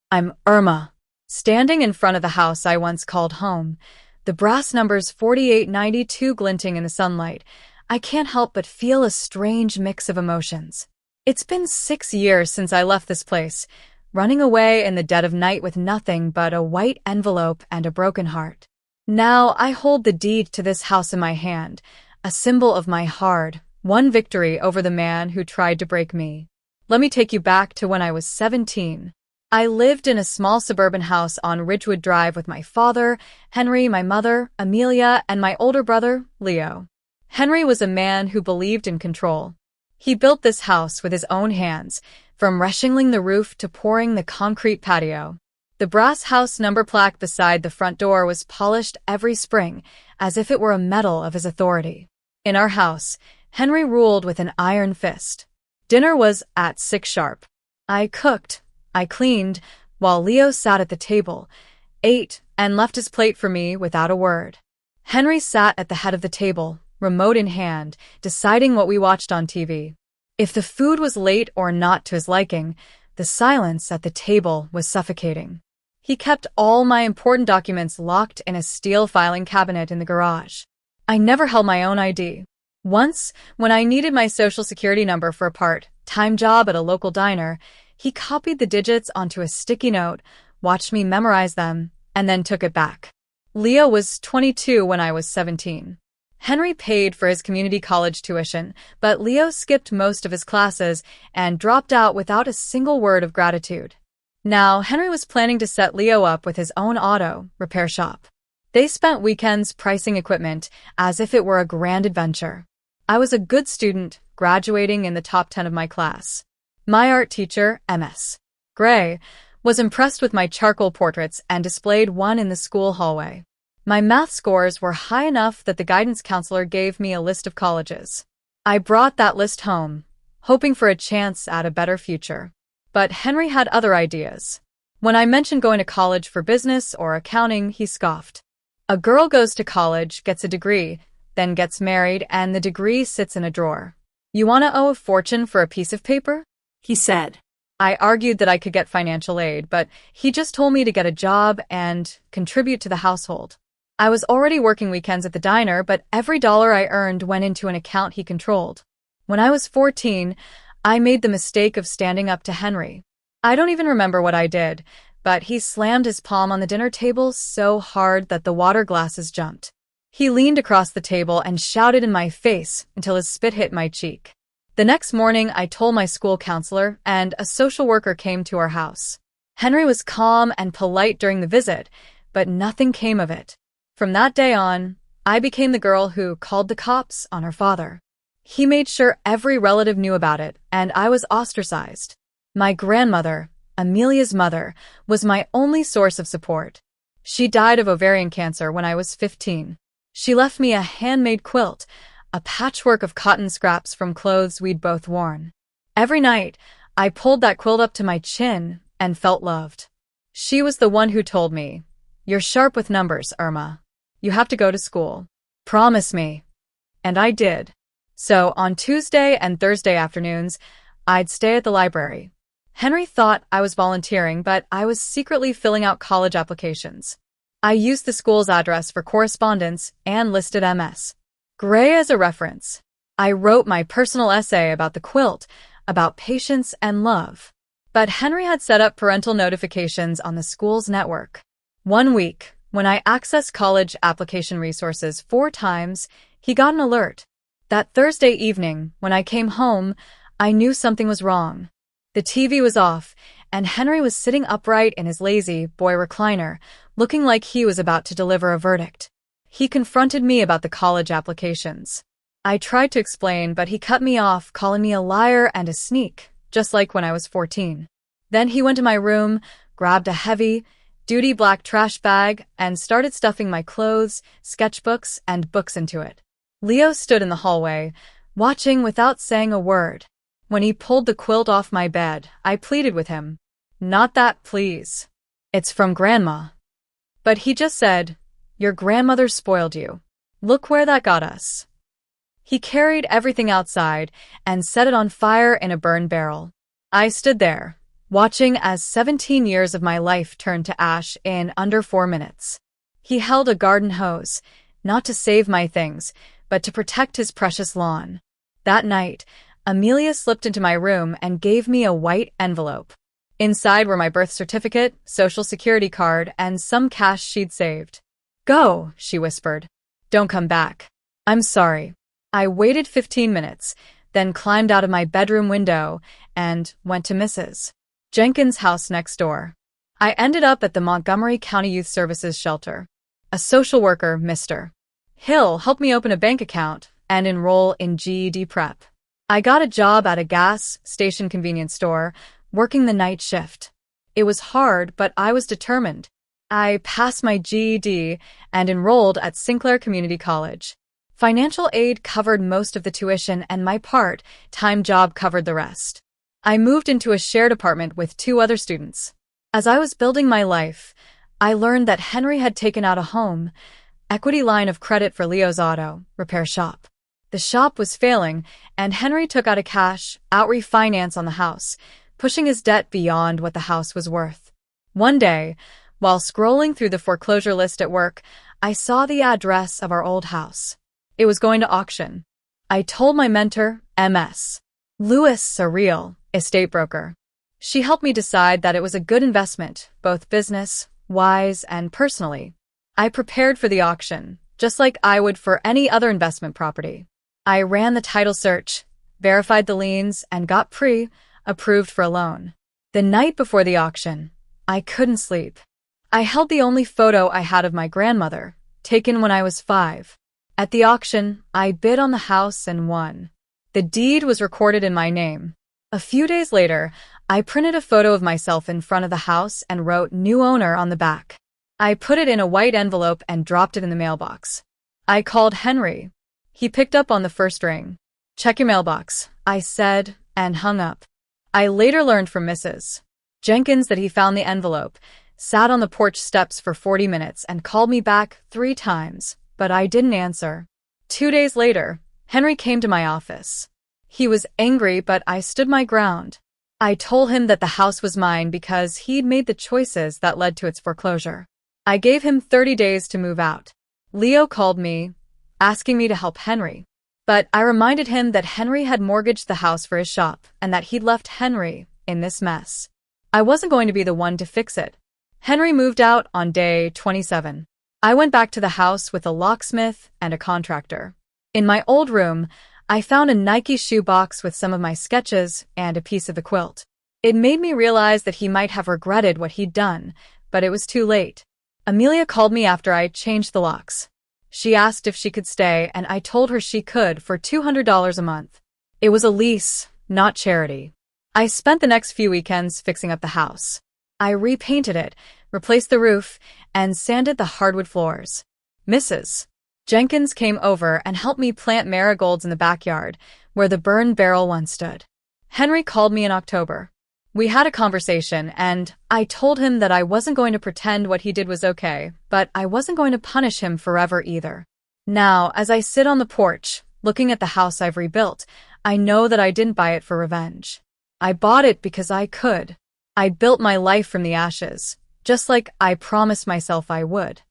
I'm Irma, standing in front of the house I once called home, the brass numbers 4892 glinting in the sunlight. I can't help but feel a strange mix of emotions. It's been 6 years since I left this place, running away in the dead of night with nothing but a white envelope and a broken heart. Now I hold the deed to this house in my hand, a symbol of my hard-won victory over the man who tried to break me. Let me take you back to when I was 17. I lived in a small suburban house on Ridgewood Drive with my father, Henry, my mother, Amelia, and my older brother, Leo. Henry was a man who believed in control. He built this house with his own hands, from reshingling the roof to pouring the concrete patio. The brass house number plaque beside the front door was polished every spring, as if it were a medal of his authority. In our house, Henry ruled with an iron fist. Dinner was at 6 sharp. I cooked, I cleaned, while Leo sat at the table, ate, and left his plate for me without a word. Henry sat at the head of the table, remote in hand, deciding what we watched on TV. If the food was late or not to his liking, the silence at the table was suffocating. He kept all my important documents locked in a steel filing cabinet in the garage. I never held my own ID. Once, when I needed my social security number for a part-time job at a local diner, he copied the digits onto a sticky note, watched me memorize them, and then took it back. Leo was 22 when I was 17. Henry paid for his community college tuition, but Leo skipped most of his classes and dropped out without a single word of gratitude. Now, Henry was planning to set Leo up with his own auto repair shop. They spent weekends pricing equipment as if it were a grand adventure. I was a good student, graduating in the top 10 of my class. My art teacher, Ms. Gray, was impressed with my charcoal portraits and displayed one in the school hallway. My math scores were high enough that the guidance counselor gave me a list of colleges. I brought that list home, hoping for a chance at a better future. But Henry had other ideas. When I mentioned going to college for business or accounting, he scoffed. A girl goes to college, gets a degree, then gets married, and the degree sits in a drawer. You want to owe a fortune for a piece of paper? He said. I argued that I could get financial aid, but he just told me to get a job and contribute to the household. I was already working weekends at the diner, but every dollar I earned went into an account he controlled. When I was 14, I made the mistake of standing up to Henry. I don't even remember what I did, but he slammed his palm on the dinner table so hard that the water glasses jumped. He leaned across the table and shouted in my face until his spit hit my cheek. The next morning, I told my school counselor, and a social worker came to our house. Henry was calm and polite during the visit, but nothing came of it. From that day on, I became the girl who called the cops on her father. He made sure every relative knew about it, and I was ostracized. My grandmother, Amelia's mother, was my only source of support. She died of ovarian cancer when I was 15. She left me a handmade quilt, a patchwork of cotton scraps from clothes we'd both worn. Every night, I pulled that quilt up to my chin and felt loved. She was the one who told me, "You're sharp with numbers, Irma. You have to go to school. Promise me." And I did. So on Tuesday and Thursday afternoons, I'd stay at the library. Henry thought I was volunteering, but I was secretly filling out college applications. I used the school's address for correspondence and listed Ms. Gray as a reference. I wrote my personal essay about the quilt, about patience and love. But Henry had set up parental notifications on the school's network. One week, when I accessed college application resources 4 times, he got an alert. That Thursday evening, when I came home, I knew something was wrong. The TV was off, and Henry was sitting upright in his lazy boy recliner, looking like he was about to deliver a verdict. He confronted me about the college applications. I tried to explain, but he cut me off, calling me a liar and a sneak, just like when I was 14. Then he went to my room, grabbed a heavy-duty black trash bag, and started stuffing my clothes, sketchbooks, and books into it. Leo stood in the hallway, watching without saying a word. When he pulled the quilt off my bed, I pleaded with him. "Not that, please. It's from Grandma." But he just said, "Your grandmother spoiled you. Look where that got us." He carried everything outside and set it on fire in a burn barrel. I stood there, watching as 17 years of my life turned to ash in under 4 minutes. He held a garden hose, not to save my things, but to protect his precious lawn. That night, Amelia slipped into my room and gave me a white envelope. Inside were my birth certificate, social security card, and some cash she'd saved. "Go," she whispered. "Don't come back." "I'm sorry." I waited 15 minutes, then climbed out of my bedroom window and went to Mrs. Jenkins' house next door. I ended up at the Montgomery County Youth Services Shelter. A social worker, Mr. Hill, helped me open a bank account and enroll in GED prep. I got a job at a gas station convenience store, working the night shift. It was hard, but I was determined. I passed my GED and enrolled at Sinclair Community College. Financial aid covered most of the tuition and my part-time job covered the rest. I moved into a shared apartment with 2 other students. As I was building my life, I learned that Henry had taken out a home equity line of credit for Leo's auto repair shop. The shop was failing, and Henry took out a cash-out refinance on the house, pushing his debt beyond what the house was worth. One day, while scrolling through the foreclosure list at work, I saw the address of our old house. It was going to auction. I told my mentor, Ms. Lewis, a real estate broker. She helped me decide that it was a good investment, both business-wise and personally. I prepared for the auction, just like I would for any other investment property. I ran the title search, verified the liens, and got pre-approved for a loan. The night before the auction, I couldn't sleep. I held the only photo I had of my grandmother, taken when I was 5. At the auction, I bid on the house and won. The deed was recorded in my name. A few days later, I printed a photo of myself in front of the house and wrote "New Owner" on the back. I put it in a white envelope and dropped it in the mailbox. I called Henry. He picked up on the first ring. "Check your mailbox," I said, and hung up. I later learned from Mrs. Jenkins that he found the envelope, sat on the porch steps for 40 minutes, and called me back 3 times, but I didn't answer. 2 days later, Henry came to my office. He was angry, but I stood my ground. I told him that the house was mine because he'd made the choices that led to its foreclosure. I gave him 30 days to move out. Leo called me, asking me to help Henry. But I reminded him that Henry had mortgaged the house for his shop and that he'd left Henry in this mess. I wasn't going to be the one to fix it. Henry moved out on day 27. I went back to the house with a locksmith and a contractor. In my old room, I found a Nike shoe box with some of my sketches and a piece of the quilt. It made me realize that he might have regretted what he'd done, but it was too late. Amelia called me after I changed the locks. She asked if she could stay, and I told her she could for $200 a month. It was a lease, not charity. I spent the next few weekends fixing up the house. I repainted it, replaced the roof, and sanded the hardwood floors. Mrs. Jenkins came over and helped me plant marigolds in the backyard, where the burn barrel once stood. Henry called me in October. We had a conversation, and I told him that I wasn't going to pretend what he did was okay, but I wasn't going to punish him forever either. Now, as I sit on the porch, looking at the house I've rebuilt, I know that I didn't buy it for revenge. I bought it because I could. I built my life from the ashes, just like I promised myself I would.